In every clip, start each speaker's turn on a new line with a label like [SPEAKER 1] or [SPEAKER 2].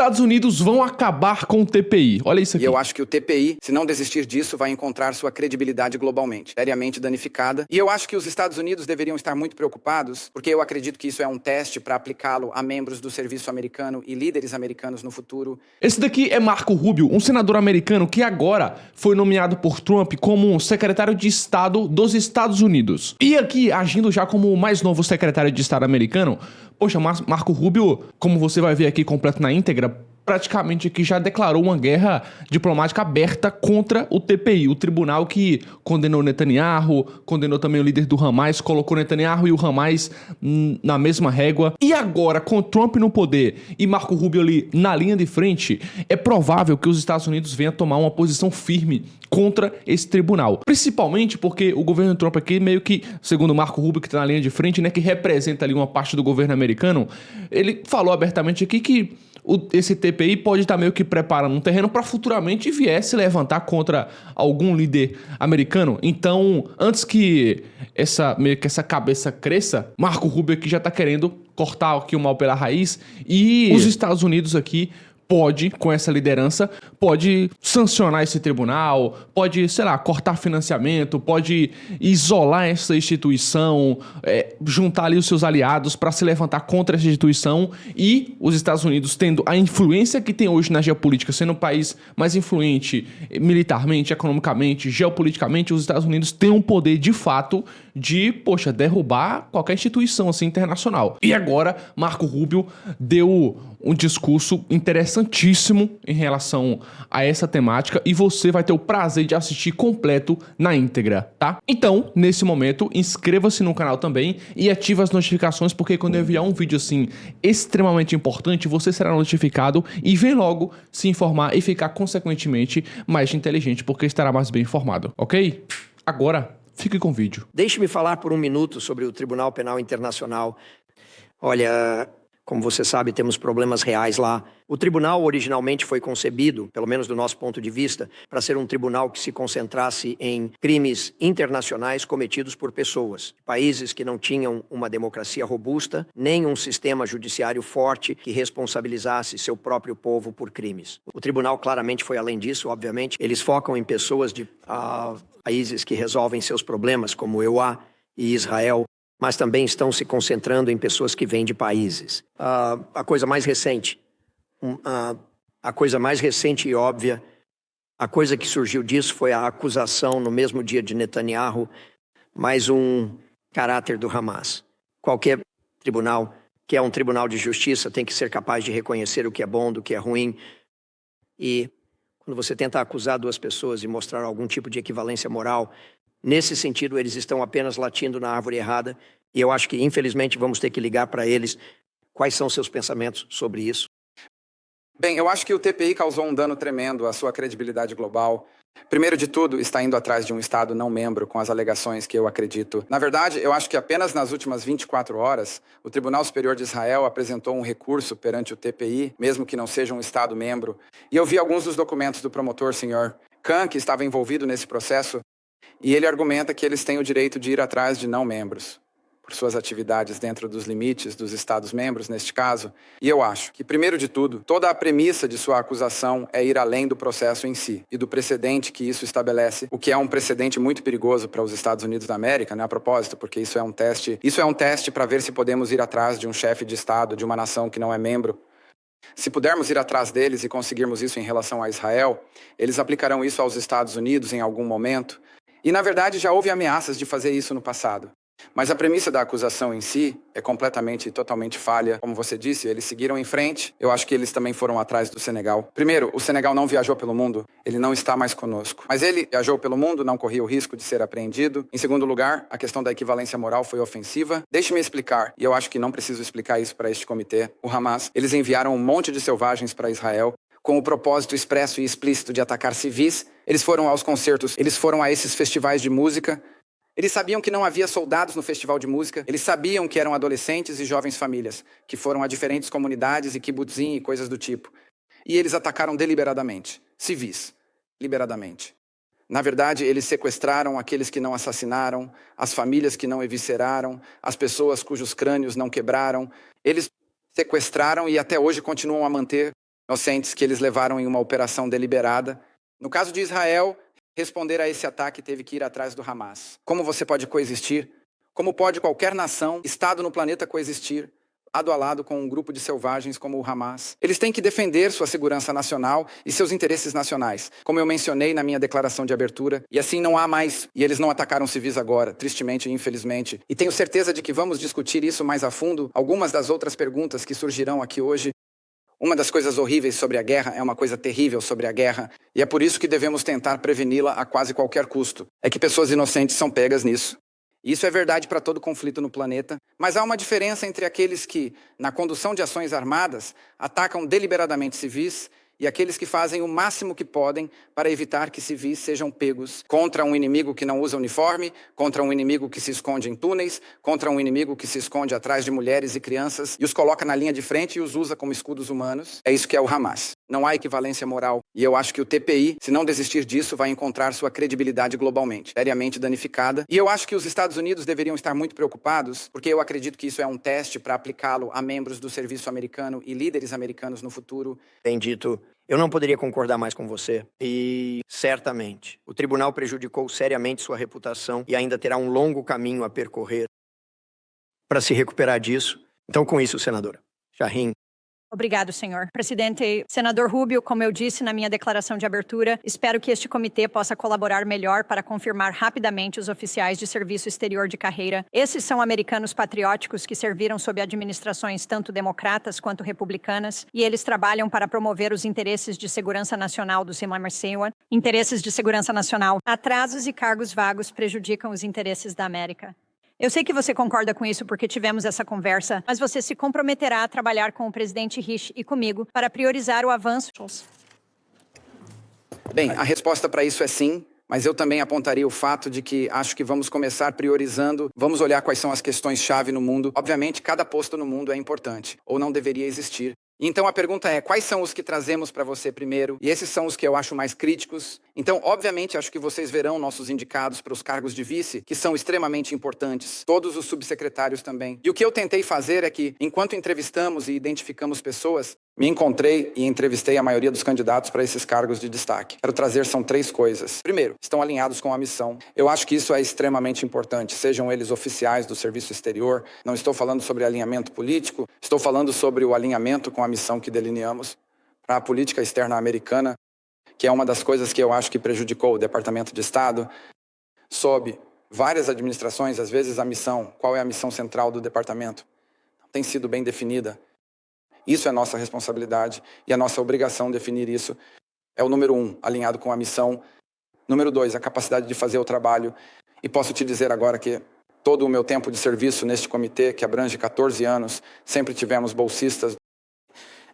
[SPEAKER 1] Estados Unidos vão acabar com o TPI. Olha isso aqui.
[SPEAKER 2] E eu acho que o TPI, se não desistir disso, vai encontrar sua credibilidade globalmente, seriamente danificada. E eu acho que os Estados Unidos deveriam estar muito preocupados, porque eu acredito que isso é um teste para aplicá-lo a membros do serviço americano e líderes americanos no futuro.
[SPEAKER 1] Esse daqui é Marco Rubio, um senador americano que agora foi nomeado por Trump como secretário de Estado dos Estados Unidos. E aqui, agindo já como o mais novo secretário de Estado americano, poxa, Marco Rubio, como você vai ver aqui completo na íntegra, praticamente aqui já declarou uma guerra diplomática aberta contra o TPI, o tribunal que condenou Netanyahu, condenou também o líder do Hamas, colocou Netanyahu e o Hamas na mesma régua. E agora, com Trump no poder e Marco Rubio ali na linha de frente, é provável que os Estados Unidos venham tomar uma posição firme contra esse tribunal. Principalmente porque o governo Trump aqui meio que, segundo Marco Rubio, que está na linha de frente, né, que representa ali uma parte do governo americano, ele falou abertamente aqui que esse TPI pode estar meio que preparando um terreno para futuramente viesse levantar contra algum líder americano. Então, antes que meio que essa cabeça cresça, Marco Rubio aqui já está querendo cortar aqui o mal pela raiz e os Estados Unidos aqui pode, com essa liderança, pode sancionar esse tribunal, pode, sei lá, cortar financiamento, pode isolar essa instituição, juntar ali os seus aliados para se levantar contra essa instituição. E os Estados Unidos, tendo a influência que tem hoje na geopolítica, sendo o país mais influente militarmente, economicamente, geopoliticamente, os Estados Unidos têm um poder de fato de, poxa, derrubar qualquer instituição assim internacional. E agora, Marco Rubio deu um discurso interessantíssimo em relação a essa temática e você vai ter o prazer de assistir completo na íntegra, tá? Então, nesse momento, inscreva-se no canal também e ative as notificações, porque quando eu enviar um vídeo assim extremamente importante, você será notificado e vem logo se informar e ficar consequentemente mais inteligente, porque estará mais bem informado, ok? Agora, fique com o vídeo.
[SPEAKER 3] Deixe-me falar por um minuto sobre o Tribunal Penal Internacional. Olha, como você sabe, temos problemas reais lá. O tribunal originalmente foi concebido, pelo menos do nosso ponto de vista, para ser um tribunal que se concentrasse em crimes internacionais cometidos por pessoas. Países que não tinham uma democracia robusta, nem um sistema judiciário forte que responsabilizasse seu próprio povo por crimes. O tribunal claramente foi além disso, obviamente. Eles focam em pessoas de países que resolvem seus problemas, como EUA e Israel, mas também estão se concentrando em pessoas que vêm de países. A coisa mais recente e óbvia, a coisa que surgiu disso foi a acusação no mesmo dia de Netanyahu, mais um caráter do Hamas. Qualquer tribunal, que é um tribunal de justiça, tem que ser capaz de reconhecer o que é bom do que é ruim. E quando você tenta acusar duas pessoas e mostrar algum tipo de equivalência moral, nesse sentido, eles estão apenas latindo na árvore errada, e eu acho que, infelizmente, vamos ter que ligar para eles quais são seus pensamentos sobre isso.
[SPEAKER 2] Bem, eu acho que o TPI causou um dano tremendo à sua credibilidade global. Primeiro de tudo, está indo atrás de um Estado não membro com as alegações que eu acredito. Na verdade, eu acho que apenas nas últimas 24 horas, o Tribunal Superior de Israel apresentou um recurso perante o TPI, mesmo que não seja um Estado membro. E eu vi alguns dos documentos do promotor, Sr. Khan, que estava envolvido nesse processo, e ele argumenta que eles têm o direito de ir atrás de não-membros, por suas atividades dentro dos limites dos Estados-membros, neste caso. E eu acho que, primeiro de tudo, toda a premissa de sua acusação é ir além do processo em si e do precedente que isso estabelece, o que é um precedente muito perigoso para os Estados Unidos da América, né, a propósito, porque isso é um teste para ver se podemos ir atrás de um chefe de Estado, de uma nação que não é membro. Se pudermos ir atrás deles e conseguirmos isso em relação a Israel, eles aplicarão isso aos Estados Unidos em algum momento. E, na verdade, já houve ameaças de fazer isso no passado. Mas a premissa da acusação em si é completamente e totalmente falha. Como você disse, eles seguiram em frente. Eu acho que eles também foram atrás do Senegal. Primeiro, o Senegal não viajou pelo mundo. Ele não está mais conosco. Mas ele viajou pelo mundo, não corria o risco de ser apreendido. Em segundo lugar, a questão da equivalência moral foi ofensiva. Deixe-me explicar, e eu acho que não preciso explicar isso para este comitê. O Hamas, eles enviaram um monte de selvagens para Israel com o propósito expresso e explícito de atacar civis. Eles foram aos concertos, eles foram a esses festivais de música. Eles sabiam que não havia soldados no festival de música. Eles sabiam que eram adolescentes e jovens famílias, que foram a diferentes comunidades e kibbutzim e coisas do tipo. E eles atacaram deliberadamente, civis, liberadamente. Na verdade, eles sequestraram aqueles que não assassinaram, as famílias que não evisceraram, as pessoas cujos crânios não quebraram. Eles sequestraram e até hoje continuam a manter inocentes que eles levaram em uma operação deliberada. No caso de Israel, responder a esse ataque teve que ir atrás do Hamas. Como você pode coexistir? Como pode qualquer nação, Estado no planeta coexistir lado a lado com um grupo de selvagens como o Hamas? Eles têm que defender sua segurança nacional e seus interesses nacionais, como eu mencionei na minha declaração de abertura, e assim não há mais, e eles não atacaram civis agora, tristemente e infelizmente. E tenho certeza de que vamos discutir isso mais a fundo, algumas das outras perguntas que surgirão aqui hoje. Uma das coisas horríveis sobre a guerra é uma coisa terrível sobre a guerra, e é por isso que devemos tentar preveni-la a quase qualquer custo. É que pessoas inocentes são pegas nisso. Isso é verdade para todo conflito no planeta, mas há uma diferença entre aqueles que, na condução de ações armadas, atacam deliberadamente civis e aqueles que fazem o máximo que podem para evitar que civis sejam pegos contra um inimigo que não usa uniforme, contra um inimigo que se esconde em túneis, contra um inimigo que se esconde atrás de mulheres e crianças e os coloca na linha de frente e os usa como escudos humanos. É isso que é o Hamas. Não há equivalência moral. E eu acho que o TPI, se não desistir disso, vai encontrar sua credibilidade globalmente, seriamente danificada. E eu acho que os Estados Unidos deveriam estar muito preocupados, porque eu acredito que isso é um teste para aplicá-lo a membros do serviço americano e líderes americanos no futuro.
[SPEAKER 3] Bem dito, eu não poderia concordar mais com você. E, certamente, o tribunal prejudicou seriamente sua reputação e ainda terá um longo caminho a percorrer para se recuperar disso. Então, com isso, senadora Shaheen.
[SPEAKER 4] Obrigado, senhor. Presidente, senador Rubio, como eu disse na minha declaração de abertura, espero que este comitê possa colaborar melhor para confirmar rapidamente os oficiais de serviço exterior de carreira. Esses são americanos patrióticos que serviram sob administrações tanto democratas quanto republicanas, e eles trabalham para promover os interesses de segurança nacional do Simon. Interesses de segurança nacional. Atrasos e cargos vagos prejudicam os interesses da América. Eu sei que você concorda com isso porque tivemos essa conversa, mas você se comprometerá a trabalhar com o presidente Risch e comigo para priorizar o avanço.
[SPEAKER 2] Bem, a resposta para isso é sim, mas eu também apontaria o fato de que acho que vamos começar priorizando, vamos olhar quais são as questões-chave no mundo. Obviamente, cada posto no mundo é importante, ou não deveria existir. Então a pergunta é, quais são os que trazemos para você primeiro? E esses são os que eu acho mais críticos. Então, obviamente, acho que vocês verão nossos indicados para os cargos de vice, que são extremamente importantes. Todos os subsecretários também. E o que eu tentei fazer é que, enquanto entrevistamos e identificamos pessoas, me encontrei e entrevistei a maioria dos candidatos para esses cargos de destaque. Quero trazer são 3 coisas. Primeiro, estão alinhados com a missão. Eu acho que isso é extremamente importante, sejam eles oficiais do serviço exterior. Não estou falando sobre alinhamento político, estou falando sobre o alinhamento com a missão que delineamos para a política externa americana, que é uma das coisas que eu acho que prejudicou o Departamento de Estado, sob várias administrações, às vezes a missão, qual é a missão central do departamento, não tem sido bem definida. Isso é nossa responsabilidade e a nossa obrigação definir isso. É o número 1, alinhado com a missão. Número 2, a capacidade de fazer o trabalho. E posso te dizer agora que todo o meu tempo de serviço neste comitê, que abrange 14 anos, sempre tivemos bolsistas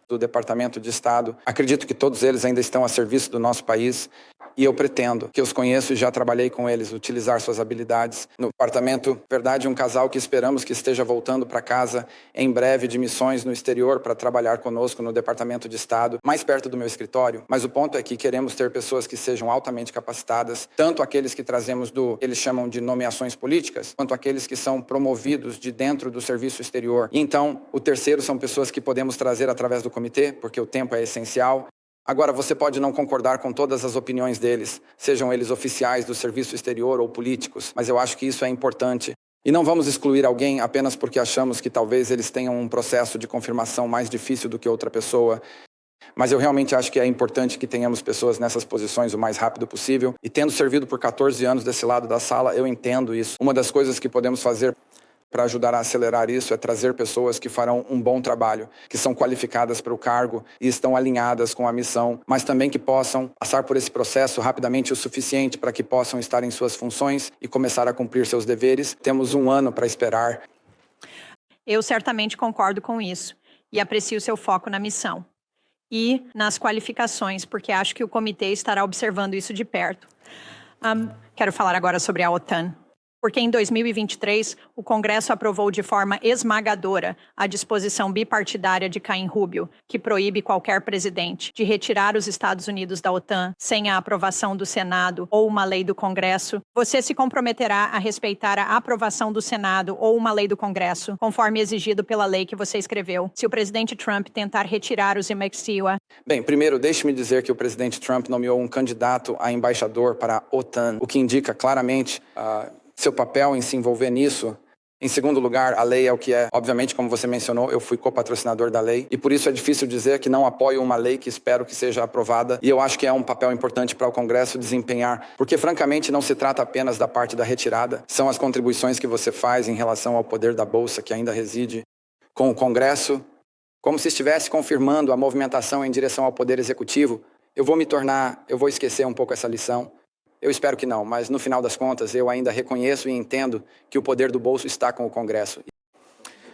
[SPEAKER 2] do Departamento de Estado. Acredito que todos eles ainda estão a serviço do nosso país e eu pretendo, que os conheço e já trabalhei com eles, utilizar suas habilidades no departamento. Verdade, um casal que esperamos que esteja voltando para casa em breve de missões no exterior para trabalhar conosco no Departamento de Estado, mais perto do meu escritório. Mas o ponto é que queremos ter pessoas que sejam altamente capacitadas, tanto aqueles que trazemos eles chamam de nomeações políticas, quanto aqueles que são promovidos de dentro do serviço exterior. E então, o terceiro são pessoas que podemos trazer através do comitê, porque o tempo é essencial. Agora, você pode não concordar com todas as opiniões deles, sejam eles oficiais do serviço exterior ou políticos, mas eu acho que isso é importante. E não vamos excluir alguém apenas porque achamos que talvez eles tenham um processo de confirmação mais difícil do que outra pessoa. Mas eu realmente acho que é importante que tenhamos pessoas nessas posições o mais rápido possível. E tendo servido por 14 anos desse lado da sala, eu entendo isso. Uma das coisas que podemos fazer para ajudar a acelerar isso é trazer pessoas que farão um bom trabalho, que são qualificadas para o cargo e estão alinhadas com a missão, mas também que possam passar por esse processo rapidamente o suficiente para que possam estar em suas funções e começar a cumprir seus deveres. Temos 1 ano para esperar.
[SPEAKER 4] Eu certamente concordo com isso e aprecio seu foco na missão e nas qualificações, porque acho que o comitê estará observando isso de perto. Quero falar agora sobre a OTAN. Porque em 2023, o Congresso aprovou de forma esmagadora a disposição bipartidária de Caim Rubio, que proíbe qualquer presidente de retirar os Estados Unidos da OTAN sem a aprovação do Senado ou uma lei do Congresso. Você se comprometerá a respeitar a aprovação do Senado ou uma lei do Congresso, conforme exigido pela lei que você escreveu, se o presidente Trump tentar retirar os IMEXIWA?
[SPEAKER 2] Bem, primeiro, deixe-me dizer que o presidente Trump nomeou um candidato a embaixador para a OTAN, o que indica claramente seu papel em se envolver nisso. Em segundo lugar, a lei é o que é. Obviamente, como você mencionou, eu fui copatrocinador da lei e por isso é difícil dizer que não apoio uma lei que espero que seja aprovada, e eu acho que é um papel importante para o Congresso desempenhar, porque francamente não se trata apenas da parte da retirada, são as contribuições que você faz em relação ao poder da Bolsa que ainda reside com o Congresso, como se estivesse confirmando a movimentação em direção ao poder executivo. Eu vou esquecer um pouco essa lição. Eu espero que não, mas no final das contas eu ainda reconheço e entendo que o poder do bolso está com o Congresso.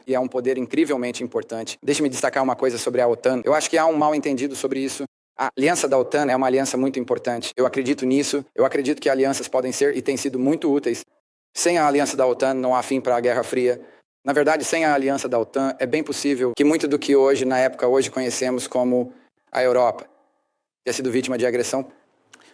[SPEAKER 2] E é um poder incrivelmente importante. Deixe-me destacar uma coisa sobre a OTAN. Eu acho que há um mal-entendido sobre isso. A aliança da OTAN é uma aliança muito importante. Eu acredito nisso. Eu acredito que alianças podem ser e têm sido muito úteis. Sem a aliança da OTAN não há fim para a Guerra Fria. Na verdade, sem a aliança da OTAN, é bem possível que muito do que hoje, na época hoje, conhecemos como a Europa tenha sido vítima de agressão.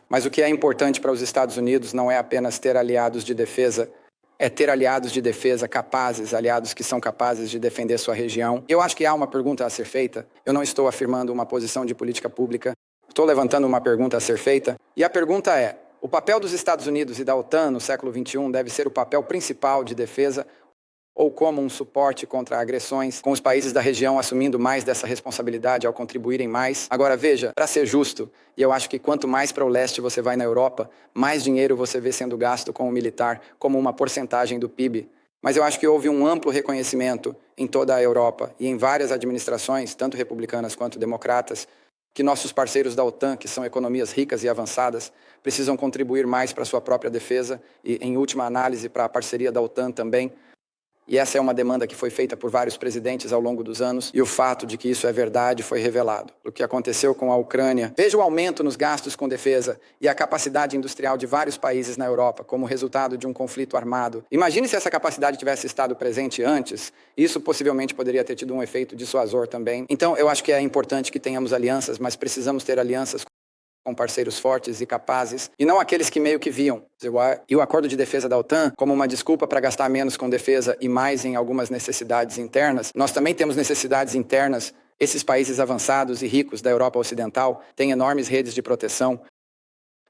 [SPEAKER 2] Mas o que é importante para os Estados Unidos não é apenas ter aliados de defesa, é ter aliados de defesa capazes, aliados que são capazes de defender sua região. Eu acho que há uma pergunta a ser feita. Eu não estou afirmando uma posição de política pública, estou levantando uma pergunta a ser feita. E a pergunta é: o papel dos Estados Unidos e da OTAN no século XXI deve ser o papel principal de defesa ou como um suporte contra agressões, com os países da região assumindo mais dessa responsabilidade ao contribuírem mais? Agora veja, para ser justo, e eu acho que quanto mais para o leste você vai na Europa, mais dinheiro você vê sendo gasto com o militar, como uma porcentagem do PIB. Mas eu acho que houve um amplo reconhecimento em toda a Europa e em várias administrações, tanto republicanas quanto democratas, que nossos parceiros da OTAN, que são economias ricas e avançadas, precisam contribuir mais para a sua própria defesa e, em última análise, para a parceria da OTAN também. E essa é uma demanda que foi feita por vários presidentes ao longo dos anos, e o fato de que isso é verdade foi revelado. O que aconteceu com a Ucrânia. Veja o aumento nos gastos com defesa e a capacidade industrial de vários países na Europa como resultado de um conflito armado. Imagine se essa capacidade tivesse estado presente antes. Isso possivelmente poderia ter tido um efeito dissuasor também. Então, eu acho que é importante que tenhamos alianças, mas precisamos ter alianças com parceiros fortes e capazes, e não aqueles que meio que viam e o acordo de defesa da OTAN como uma desculpa para gastar menos com defesa e mais em algumas necessidades internas. Nós também temos necessidades internas. Esses países avançados e ricos da Europa Ocidental têm enormes redes de proteção,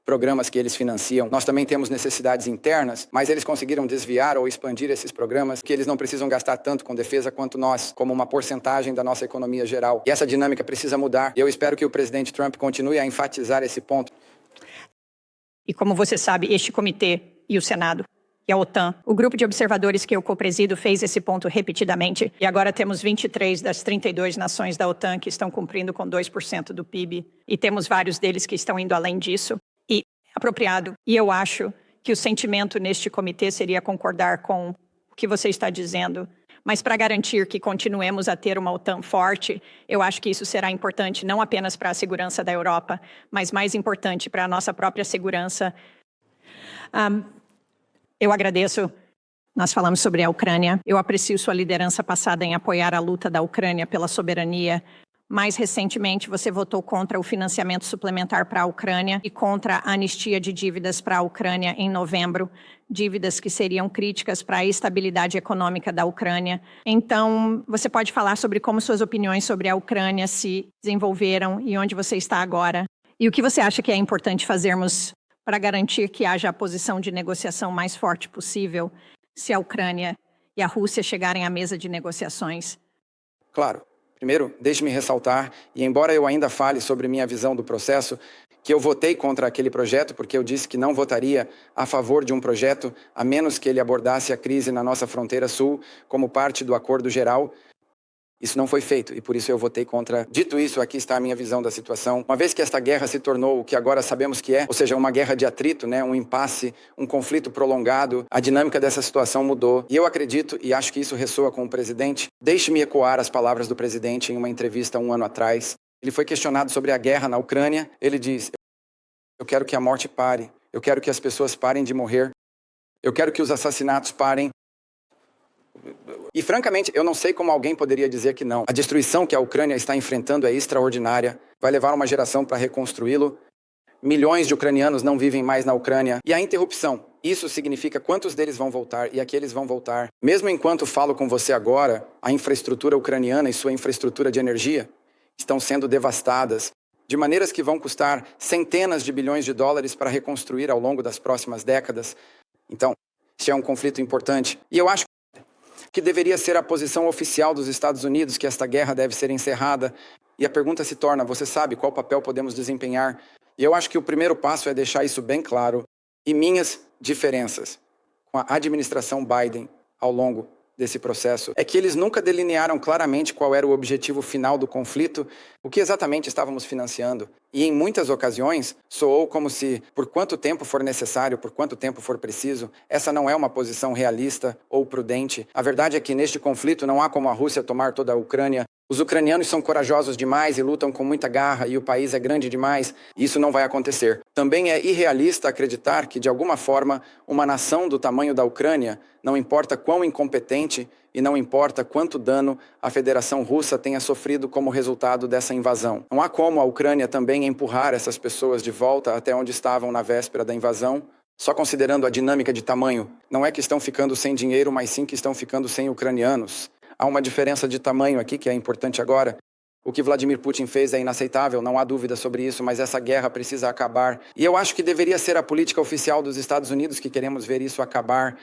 [SPEAKER 2] programas que eles financiam. Nós também temos necessidades internas, mas eles conseguiram desviar ou expandir esses programas, que eles não precisam gastar tanto com defesa quanto nós, como uma porcentagem da nossa economia geral. E essa dinâmica precisa mudar. E eu espero que o presidente Trump continue a enfatizar esse ponto.
[SPEAKER 4] E como você sabe, este comitê e o Senado e a OTAN, o grupo de observadores que eu co-presido fez esse ponto repetidamente. E agora temos 23 das 32 nações da OTAN que estão cumprindo com 2% do PIB. E temos vários deles que estão indo além disso. Apropriado. E eu acho que o sentimento neste comitê seria concordar com o que você está dizendo. Mas para garantir que continuemos a ter uma OTAN forte, eu acho que isso será importante não apenas para a segurança da Europa, mas mais importante para a nossa própria segurança. Eu agradeço. Nós falamos sobre a Ucrânia. Eu aprecio sua liderança passada em apoiar a luta da Ucrânia pela soberania. Mais recentemente, você votou contra o financiamento suplementar para a Ucrânia e contra a anistia de dívidas para a Ucrânia em novembro, dívidas que seriam críticas para a estabilidade econômica da Ucrânia. Então, você pode falar sobre como suas opiniões sobre a Ucrânia se desenvolveram e onde você está agora? E o que você acha que é importante fazermos para garantir que haja a posição de negociação mais forte possível se a Ucrânia e a Rússia chegarem à mesa de negociações?
[SPEAKER 2] Claro. Primeiro, deixe-me ressaltar, e embora eu ainda fale sobre minha visão do processo, que eu votei contra aquele projeto porque eu disse que não votaria a favor de um projeto a menos que ele abordasse a crise na nossa fronteira sul como parte do acordo geral. Isso não foi feito e por isso eu votei contra. Dito isso, aqui está a minha visão da situação. Uma vez que esta guerra se tornou o que agora sabemos que é, ou seja, uma guerra de atrito, um impasse, um conflito prolongado, a dinâmica dessa situação mudou. E eu acredito, e acho que isso ressoa com o presidente, deixe-me ecoar as palavras do presidente em uma entrevista 1 ano atrás. Ele foi questionado sobre a guerra na Ucrânia. Ele diz: eu quero que a morte pare. Eu quero que as pessoas parem de morrer. Eu quero que os assassinatos parem. E, francamente, eu não sei como alguém poderia dizer que não. A destruição que a Ucrânia está enfrentando é extraordinária. Vai levar uma geração para reconstruí-lo. Milhões de ucranianos não vivem mais na Ucrânia. E a interrupção, isso significa quantos deles vão voltar e a que eles vão voltar. Mesmo enquanto falo com você agora, a infraestrutura ucraniana e sua infraestrutura de energia estão sendo devastadas de maneiras que vão custar centenas de bilhões de dólares para reconstruir ao longo das próximas décadas. Então, isso é um conflito importante. E eu acho que deveria ser a posição oficial dos Estados Unidos que esta guerra deve ser encerrada. E a pergunta se torna, você sabe qual papel podemos desempenhar? E eu acho que o primeiro passo é deixar isso bem claro. E minhas diferenças com a administração Biden ao longo desse processo é que eles nunca delinearam claramente qual era o objetivo final do conflito, o que exatamente estávamos financiando. E em muitas ocasiões soou como se, por quanto tempo for necessário, por quanto tempo for preciso, essa não é uma posição realista ou prudente. A verdade é que neste conflito não há como a Rússia tomar toda a Ucrânia. Os ucranianos são corajosos demais e lutam com muita garra e o país é grande demais. Isso não vai acontecer. Também é irrealista acreditar que, de alguma forma, uma nação do tamanho da Ucrânia, não importa quão incompetente e não importa quanto dano a Federação Russa tenha sofrido como resultado dessa invasão. Não há como a Ucrânia também empurrar essas pessoas de volta até onde estavam na véspera da invasão, só considerando a dinâmica de tamanho. Não é que estão ficando sem dinheiro, mas sim que estão ficando sem ucranianos. Há uma diferença de tamanho aqui que é importante agora. O que Vladimir Putin fez é inaceitável, não há dúvida sobre isso, mas essa guerra precisa acabar. E eu acho que deveria ser a política oficial dos Estados Unidos que queremos ver isso acabar.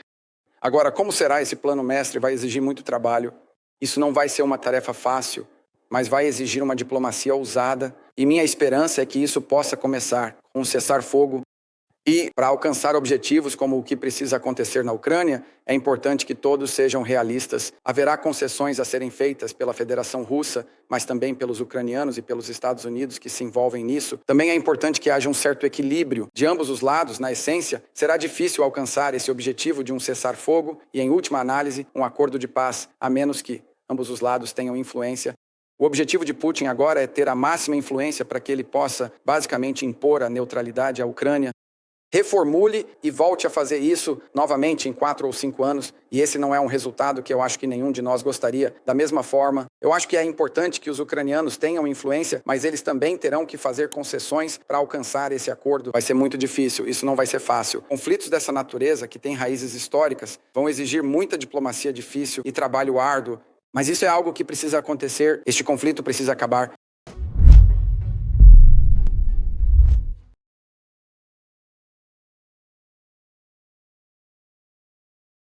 [SPEAKER 2] Agora, como será esse plano mestre? Vai exigir muito trabalho. Isso não vai ser uma tarefa fácil, mas vai exigir uma diplomacia ousada. E minha esperança é que isso possa começar com um cessar-fogo. E, para alcançar objetivos como o que precisa acontecer na Ucrânia, é importante que todos sejam realistas. Haverá concessões a serem feitas pela Federação Russa, mas também pelos ucranianos e pelos Estados Unidos que se envolvem nisso. Também é importante que haja um certo equilíbrio de ambos os lados. Na essência, será difícil alcançar esse objetivo de um cessar-fogo e, em última análise, um acordo de paz, a menos que ambos os lados tenham influência. O objetivo de Putin agora é ter a máxima influência para que ele possa, basicamente, impor a neutralidade à Ucrânia. Reformule e volte a fazer isso novamente em 4 ou 5 anos, e esse não é um resultado que eu acho que nenhum de nós gostaria. Da mesma forma, eu acho que é importante que os ucranianos tenham influência, mas eles também terão que fazer concessões para alcançar esse acordo. Vai ser muito difícil, isso não vai ser fácil. Conflitos dessa natureza, que têm raízes históricas, vão exigir muita diplomacia difícil e trabalho árduo, mas isso é algo que precisa acontecer, este conflito precisa acabar.